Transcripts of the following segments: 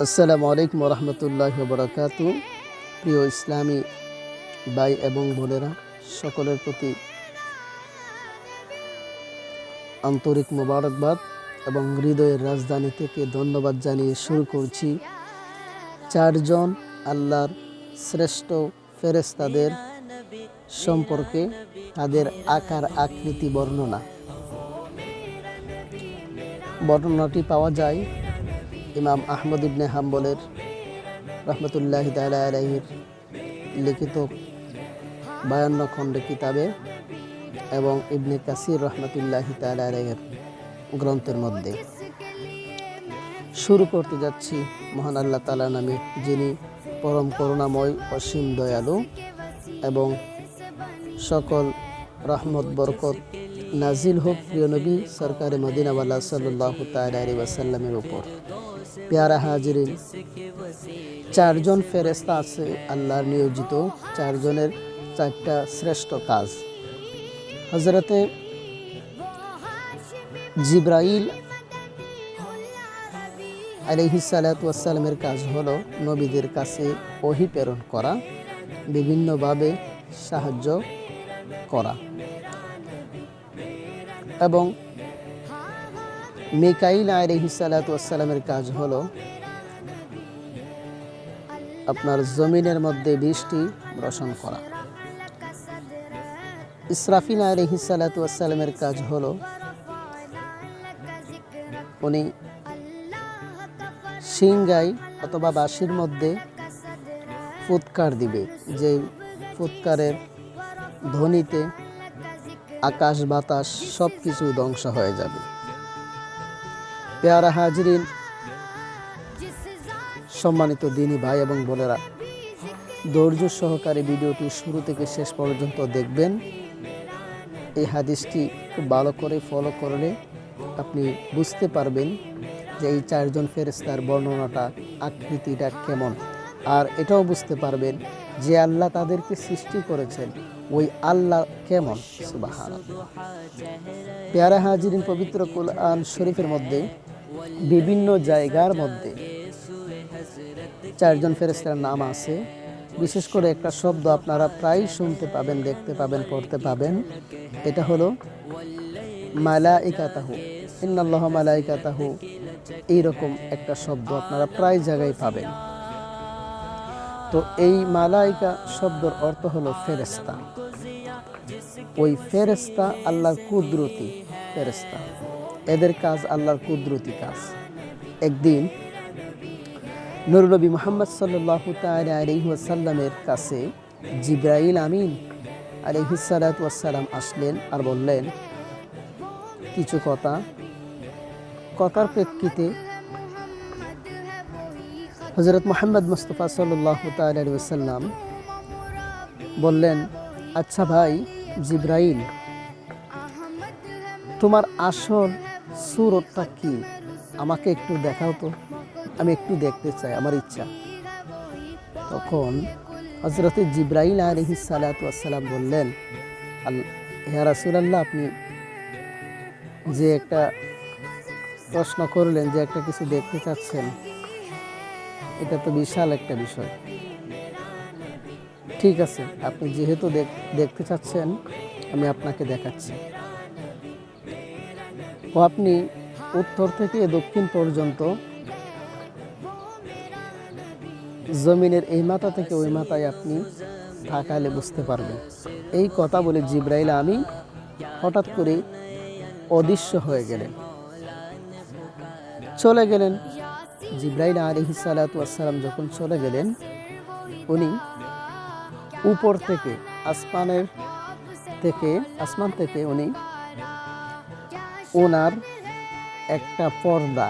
আসসালামু আলাইকুম রহমতুল্লাহি ওয়া বারাকাতুহু। প্রিয় ইসলামী ভাই এবং বোনেরা, সকলের প্রতি আন্তরিক মোবারকবাদ এবং হৃদয়ের রাজধানী থেকে ধন্যবাদ জানিয়ে শুরু করছি চারজন আল্লাহর শ্রেষ্ঠ ফেরেশতাদের সম্পর্কে তাদের আকার আকৃতি বর্ণনাটি পাওয়া যায় ইমাম আহমদ ইবনে হাম্বলের রহমতুল্লাহি তাআলা আলাইহির লিখিত 52 খণ্ডে কিতাবে এবং ইবনে কাসির রহমতুল্লাহি তাআলা আলাইহির গ্রন্থের মধ্যে। শুরু করতে যাচ্ছি মহান আল্লাহ তাআলা নামে, যিনি পরম করুণাময়, অসীম দয়ালু এবং সকল রহমত বরকত নাজিল হোক প্রিয় নবী সরকারে মদিনাওয়ালা সাল্লাল্লাহু তাআলা আলাইহি ওয়াসাল্লামের উপর। প্যারা হাজিরিন, চারজন ফেরেশতা আছে আল্লাহর নিয়োজিত। চারজনের চারটা শ্রেষ্ঠ কাজ। হযরতে জিবরাইল আলাইহিস সালাতু ওয়াস সালামের কাজ হলো নবীদের কাছে ওহী প্রেরণ করা, বিভিন্নভাবে সাহায্য করা। এবং মিকাইল আলাইহিস সালাতু ওয়াস সালামের কাজ হলো আপনার জমিনের মধ্যে বৃষ্টি বর্ষণ করা। ইসরাফিল আলাইহিস সালাতু ওয়াস সালামের কাজ হলো উনি সিংগাই অথবা বাঁশির মধ্যে ফুৎকার দিবে, যে ফুৎকারের ধ্বনিতে আকাশ বাতাস সব কিছু ধ্বংস হয়ে যাবে। প্যারা হাজিরিন, সম্মানিত দিনী ভাই এবং বোনেরা, ধৈর্য সহকারে ভিডিওটি শুরু থেকে শেষ পর্যন্ত দেখবেন। এই হাদিসটি খুব ভালো করে ফলো করলে আপনি বুঝতে পারবেন যে এই চারজন ফেরেশতার বর্ণনাটা, আকৃতিটা কেমন, আর এটাও বুঝতে পারবেন যে আল্লাহ তাদেরকে সৃষ্টি করেছেন ওই আল্লাহ কেমন। সুবহানাল্লাহ। প্যারা হাজিরিন, পবিত্র কুরআন শরীফের মধ্যে বিভিন্ন জায়গার মধ্যে চারজন ফেরেশতার নাম আছে। বিশেষ করে একটা শব্দ আপনারা প্রায় শুনতে পাবেন, দেখতে পাবেন, পড়তে পাবেন। এটা হলো মালাইকাতাহু, ইন্নাল্লাহা মালাইকাতাহু। এইরকম একটা শব্দ আপনারা প্রায় জায়গায় পাবেন। তো এই মালাইকা শব্দের অর্থ হলো ফেরেশতা। ওই ফেরেশতা আল্লাহর কুদরতি ফেরেশতা, এদের কাজ আল্লাহর কুদরতি কাজ। একদিন নূর নবী মুহাম্মদ সাল্লাল্লাহু তাআলা আলাইহি ওয়াসাল্লামের কাছে জিবরাইল আমিন আলাইহিস সালাতু ওয়াস সালাম আসলেন আর বললেন কিছু কথার প্রেক্ষিতে হযরত মুহাম্মদ মুস্তাফা সাল্লাল্লাহু তাআলা আলাইহি ওয়াসাল্লাম বললেন, আচ্ছা ভাই জিবরাইল, তোমার আসল সূরতটা কি? আমাকে একটু দেখাও তো, আমি একটু দেখতে চাই, আমার ইচ্ছা। তখন হযরত জিবরাইল আলাইহিস সালাতু ওয়াস সালাম বললেন, ইয়া রাসূলুল্লাহ, আপনি যে একটা প্রশ্ন করলেন, যে একটা কিছু দেখতে চাচ্ছেন, এটা তো বিশাল একটা বিষয়। ঠিক আছে, আপনি যেহেতু দেখতে চাচ্ছেন, আমি আপনাকে দেখাচ্ছি। ও আপনি উত্তর থেকে দক্ষিণ পর্যন্ত জমিনের এই মাথা থেকে ওই মাথায় আপনি তাকালে বুঝতে পারবেন। এই কথা বলে জিবরাইল আমিন হঠাৎ করে অদৃশ্য হয়ে গেলেন, চলে গেলেন। জিবরাইল আলাইহিস সালাতু ওয়াস সালাম যখন চলে গেলেন, উনি উপর থেকে আসমান থেকে উনি ওনার একটা পর্দা,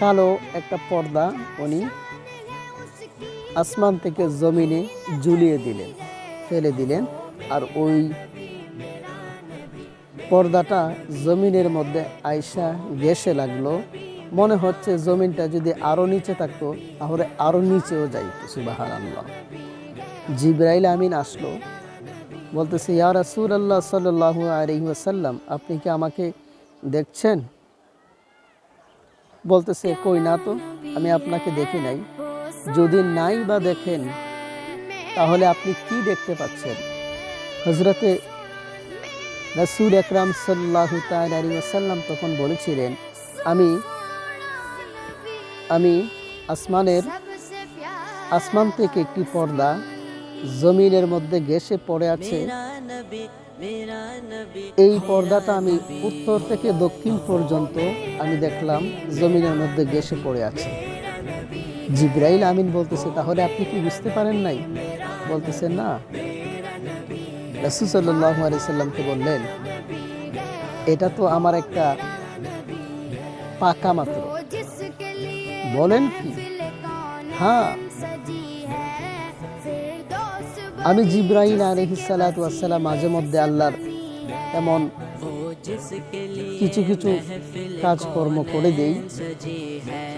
কালো একটা পর্দা উনি আসমান থেকে জমিনে ঝুলিয়ে দিলেন, ফেলে দিলেন। আর ওই পর্দাটা জমিনের মধ্যে আইসা ঘেঁষে লাগলো। মনে হচ্ছে জমিনটা যদি আরো নিচে থাকতো তাহলে আরো নিচেও যাইতো। সুবহানাল্লাহ। জিবরাইল আমিন আসলো, বলতেছে, ইয়া রাসূলুল্লাহ সাল্লাল্লাহু আলাইহি ওয়াসাল্লাম, আপনি কি আমাকে দেখছেন? বলতেছে, কই না তো, আমি আপনাকে দেখি নাই। যদি নাই বা দেখেন তাহলে আপনি কি দেখতে পাচ্ছেন? হযরতে রাসূল আকরাম সাল্লাল্লাহু তাআলা আলাইহি ওয়াসাল্লাম তখন বলেছিলেন, আমি আমি আসমান থেকে একটি পর্দা জমিনের মধ্যে ঘেঁষে পড়ে আছে। এই পর্দাটা আমি উত্তর থেকে দক্ষিণ পর্যন্ত আমি দেখলাম জমিনের মধ্যে ঘেঁষে পড়ে আছে। জিবরাইল আমিন বলতেছে, তাহলে আপনি কি বুঝতে পারেন নাই? বলতেছে, না। রাসূল সাল্লাল্লাহু আলাইহি সাল্লামকে বললেন, এটা তো আমার একটা পাকা মাত্র। বলেন কি? হ্যাঁ, আমি জিবরাইল আলাইহিস সালাতু ওয়াস সালাম মাঝে মধ্যে আল্লাহর এমন কিছু কিছু কাজকর্ম করে দেই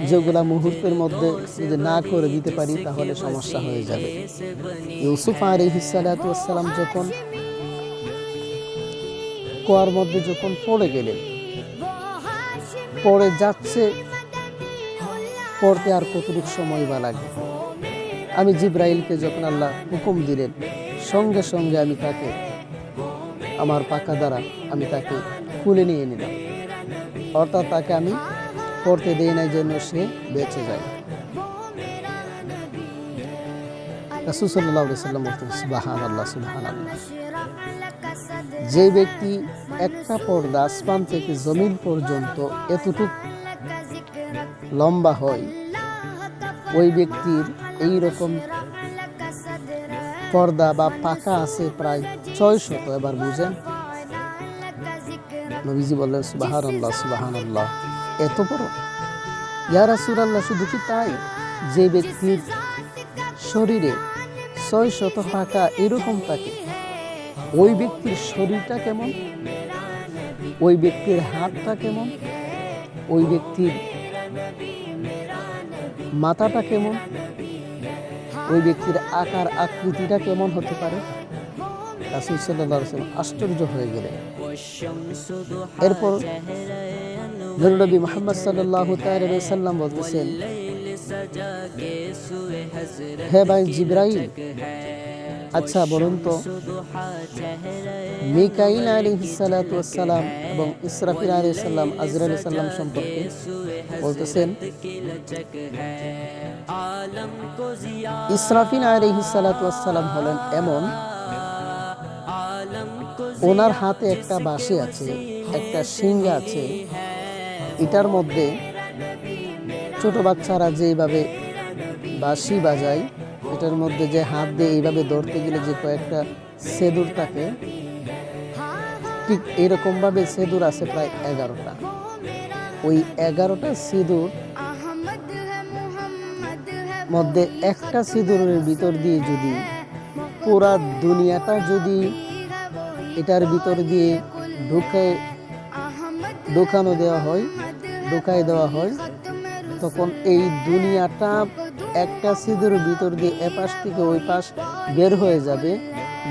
যেগুলা মুহূর্তের মধ্যে যদি না করে দিতে পারি তাহলে সমস্যা হয়ে যাবে। ইউসুফ আলাইহিস সালাতু ওয়াস সালাম যখন কুয়ার মধ্যে যখন পড়ে গেলেন, পড়ে যাচ্ছে, পড়তে আর কতটুকু সময় বা লাগে, আমি জিবরাইলকে যখন আল্লাহ হুকুম দিলেন, সঙ্গে সঙ্গে আমি তাকে আমার পাকা দ্বারা আমি তাকে কুলে নিয়ে নিলাম। অর্থাৎ তাকে আমি পড়তে দেই নাই যেন সে বেঁচে যায়। রাসূল সাল্লাল্লাহু আলাইহি সাল্লাম বলতেন, সুবহানাল্লাহ, সুবহানাল্লাহ। যে ব্যক্তি একটা পর্দা আসমান থেকে জমিন পর্যন্ত এতটুকু লম্বা হয়, ওই ব্যক্তির এই রকম পর্দা বা পাকা আছে প্রায় 600। এবার বুঝেন। নবীজি বললেন, সুবহানাল্লাহ, সুবহানাল্লাহ, এত বড়? ইয়া রাসূলুল্লাহ, শুধু কি তাই? যে ব্যক্তির শরীরে 600 পাকা এরকম থাকে, ওই ব্যক্তির শরীরটা কেমন, ওই ব্যক্তির হাতটা কেমন, ওই ব্যক্তির মাথাটা কেমন, ওই ব্যক্তির আকার আকৃতিটা কেমন হতে পারে? রাসূল সাল্লাল্লাহু আলাইহি ওয়াসাল্লাম আশ্চর্য হয়ে গেলেন। এরপর নবী মুহাম্মদ সাল্লাল্লাহু তাআলা আলাইহি ওয়াসাল্লাম বলতেছেন, হে ভাই জিবরাইল, আচ্ছা বলুন তো, মিকাইল আলাইহিস সালাতু ওয়াস সালাম এবং ইসরাফিল আলাইহিস সালাম, আজরাইল আলাইহিস সালাম সম্পর্কে বলতেছেন, ইসরাফিল আলাইহিস সালাতু ওয়াস সালাম হলেন এমন, ওনার হাতে একটা বাঁশি আছে, একটা শিং আছে। এটার মধ্যে ছোট বাচ্চারা যেভাবে বাঁশি বাজায়, এটার মধ্যে যে হাত দিয়ে এইভাবে ধরতে গেলে যে কয়েকটা সেদুর থাকে, ঠিক এরকম ভাবে সেদুর আছে প্রায় 11টা। ওই 11টা সিঁদুর মধ্যে একটা সিঁদুরের ভিতর দিয়ে যদি পুরা দুনিয়াটা যদি এটার ভিতর দিয়ে ঢুকায় দেওয়া হয়, তখন এই দুনিয়াটা একটা সিঁদুরের ভিতর দিয়ে এপাশ থেকে ওই পাশ বের হয়ে যাবে,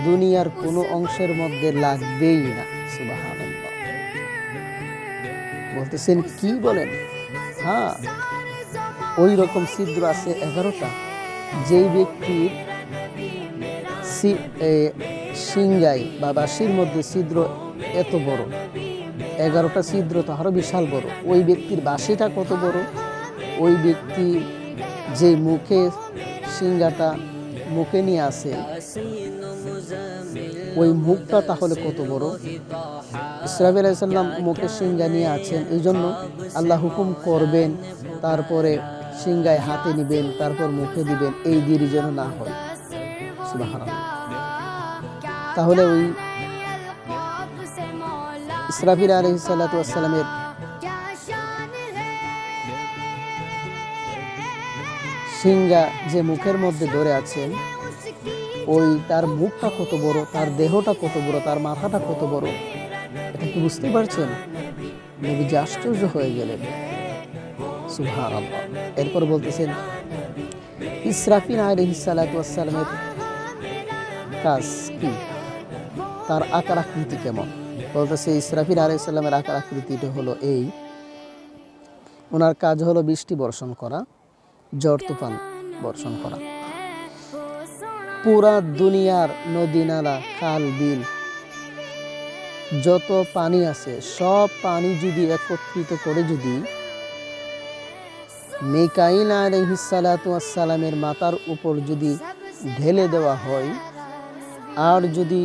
দুনিয়ার কোনো অংশের মধ্যে লাগবেই না। সুবহানাল্লাহ। বলতেছেন, কি বলেন? হ্যাঁ, ওই রকম ছিদ্র আছে 11টা। যেই ব্যক্তির সিংগায় বা বাঁশির মধ্যে ছিদ্র এত বড়, 11টা ছিদ্র তো আরো বিশাল বড়, ওই ব্যক্তির বাঁশিটা কত বড়, ওই ব্যক্তি যে মুখে সিংগাটা মুখে নিয়ে আসে, ওই মুখটা তাহলে কত বড়। ইসরাফিল আলাইহিস সালাম মুখে সিংগা নিয়ে আছেন, এই জন্য আল্লাহ হুকুম করবেন, তারপরে সিংগায় হাতে নিবেন, তারপর মুখে দিবেন, এই দেরি যেন না হয়। সুবহানাল্লাহ। তাহলে ওই ইসরাফিল আলাইহিস সালাতু ওয়াস সালামের সিংগা যে মুখের মধ্যে ধরে আছেন, ওই তার মুখটা কত বড়, তার দেহটা কত বড়, তার মাথাটা কত বড়, এটা কি বুঝতে পারছেন? নবীজি আশ্চর্য হয়ে গেলেন। সুবহানাল্লাহ। এরপর বলতেছেন, ইসরাফিল আলাইহিস সালাতু ওয়াস সালামের কাজ কি, তার আকার আকৃতি কেমন? বলতেছে, ইসরাফিল আলাইহিস সালামের আকার আকৃতিটা হলো এই, ওনার কাজ হলো বৃষ্টি বর্ষণ করা, ঝড় তুফান বর্ষণ করা। পুরা দুনিয়ার নদী নালা খাল বিল যত পানি আছে সব পানি যদি একত্রিত করে যদি মিকাইল আলাইহিস সালাতু ওয়াস সালামের মাথার উপর যদি ঢেলে দেওয়া হয়, আর যদি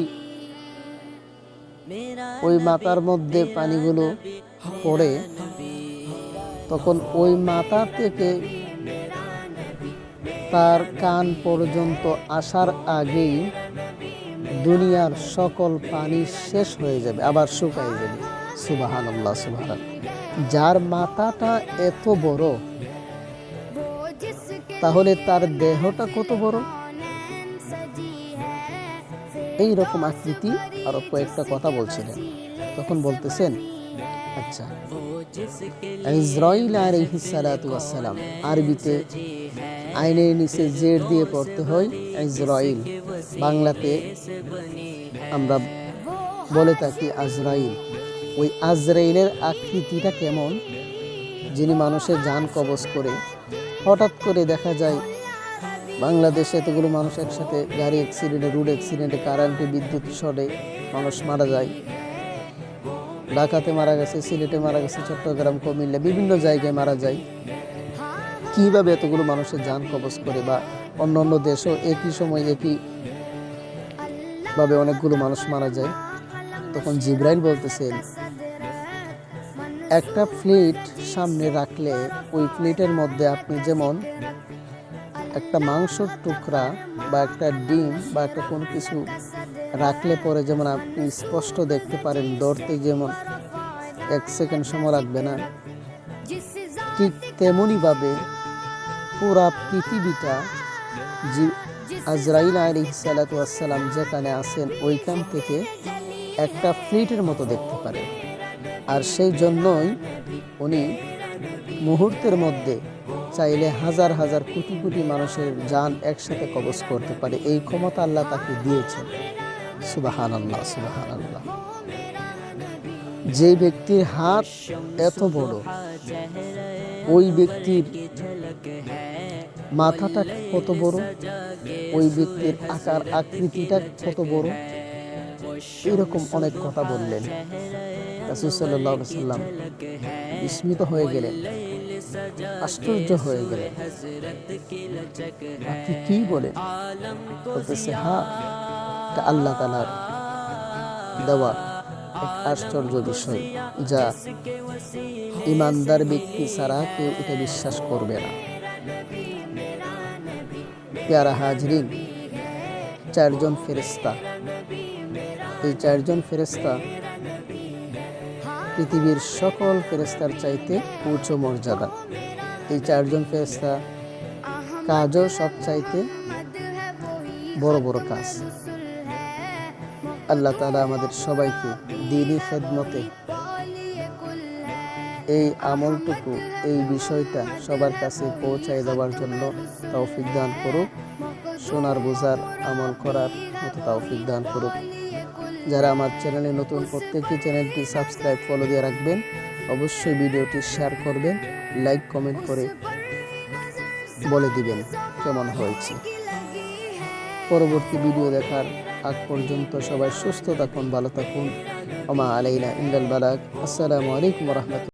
ওই মাথার মধ্যে পানিগুলো পড়ে, তখন ওই মাথা থেকে তার কান পর্যন্ত আসার আগেই দুনিয়ার সকল পানি শেষ হয়ে যাবে, আবার শুকায় যাবে। সুবহানাল্লাহ, সুবহানাল্লাহ। যার মাথাটা এত বড়, তাহলে তার দেহটা কত বড়? এই রকম আকৃতি আরো কয়েকটা কথা বলছিলেন। তখন বলতেছেন, আচ্ছা, ইসরাইল আলাইহিস সালাতু ওয়াস সালাম, আরবিতে আইনের নিচে জের দিয়ে পড়তে হয় ইসরাইল, বাংলাতে আমরা বলে থাকি আজরাইল। ওই আজরাইলের আকৃতিটা কেমন? যিনি মানুষের জান কবজ করে। হঠাৎ করে দেখা যায় বাংলাদেশে এতগুলো মানুষ একসাথে গাড়ি অ্যাক্সিডেন্টে, রোড অ্যাক্সিডেন্টে, কারেন্টে, বিদ্যুৎ শর্টে মানুষ মারা যায়। ঢাকাতে মারা গেছে, সিলেটে মারা গেছে, চট্টগ্রাম, কুমিল্লা, বিভিন্ন জায়গায় মারা যায়। কিভাবে এতগুলো মানুষের জান কবজ করে? বা অন্য অন্য দেশেও একই সময় একই ভাবে অনেকগুলো মানুষ মারা যায়। তখন জিবরাইল বলতেছেন, একটা প্লেট সামনে রাখলে ওই প্লেটের মধ্যে আপনি যেমন একটা মাংসের টুকরা বা একটা ডিম বা একটা কোনো কিছু রাখলে পরে যেমন আপনি স্পষ্ট দেখতে পারেন, ধরতে যেমন 1 সেকেন্ড সময় লাগবে না, ঠিক তেমনইভাবে পুরা পৃথিবীটা আজরাইল আলাইহিস সালাতু ওয়াস সালাম যেখানে আছেন ওইখান থেকে একটা প্লেটের মতো দেখতে পারেন। আর সেই জন্যই উনি মুহূর্তের মধ্যে চাইলে হাজার হাজার কোটি কোটি মানুষের জান একসাথে কবজ করতে পারে। এই ক্ষমতা আল্লাহ তাকে দিয়েছেন। সুবহানাল্লাহ, সুবহানাল্লাহ। যে ব্যক্তির হাত এত বড়, ওই ব্যক্তির মাথাটা কত বড়, ওই ব্যক্তির আকার আকৃতিটা কত বড়, এরকম অনেক কথা বললেন। রাসূল সাল্লাল্লাহু আলাইহি ওয়াসাল্লাম বিস্মিত হয়ে গেলেন, আশ্চর্য হয়ে গেলেন। আপনি কি বলেন? বলতেছে, হ্যাঁ, এটা আল্লাহ তাআলার দেওয়া এক আশ্চর্য বিষয়, যা ঈমানদার ব্যক্তি ছাড়া কেউ এটা বিশ্বাস করবে না। প্যারা হাজরিন, 4 জন ফেরেশতা, এই 4 জন ফেরেশতা পৃথিবীর সকল ফেরেশতার চাইতে উচ্চ মর্যাদা। এই 4 জন ফেরেশতা কাজও সব চাইতে বড় বড় কাজ। আল্লাহ তাআলা আমাদের সবাইকে দ্বীনি খেদমতে এই আমলটুকু, এই বিষয়টা সবার কাছে পৌঁছায় দেওয়ার জন্য তৌফিক দান করুক, শোনার বোঝার আমল করার মতো তৌফিক দান করুক। যারা আমার চ্যানেলে নতুন, প্রত্যেকটি চ্যানেলটি সাবস্ক্রাইব, ফলো দিয়ে রাখবেন। অবশ্যই ভিডিওটি শেয়ার করবেন, লাইক কমেন্ট করে বলে দিবেন কেমন হয়েছে। পরবর্তী ভিডিও দেখার আগ পর্যন্ত সবাই সুস্থ থাকুন, ভালো থাকুন। ওমা আলাইনা ইল্লাল বালাগ। আসসালামু আলাইকুম ওয়া রাহমাতুল্লাহ।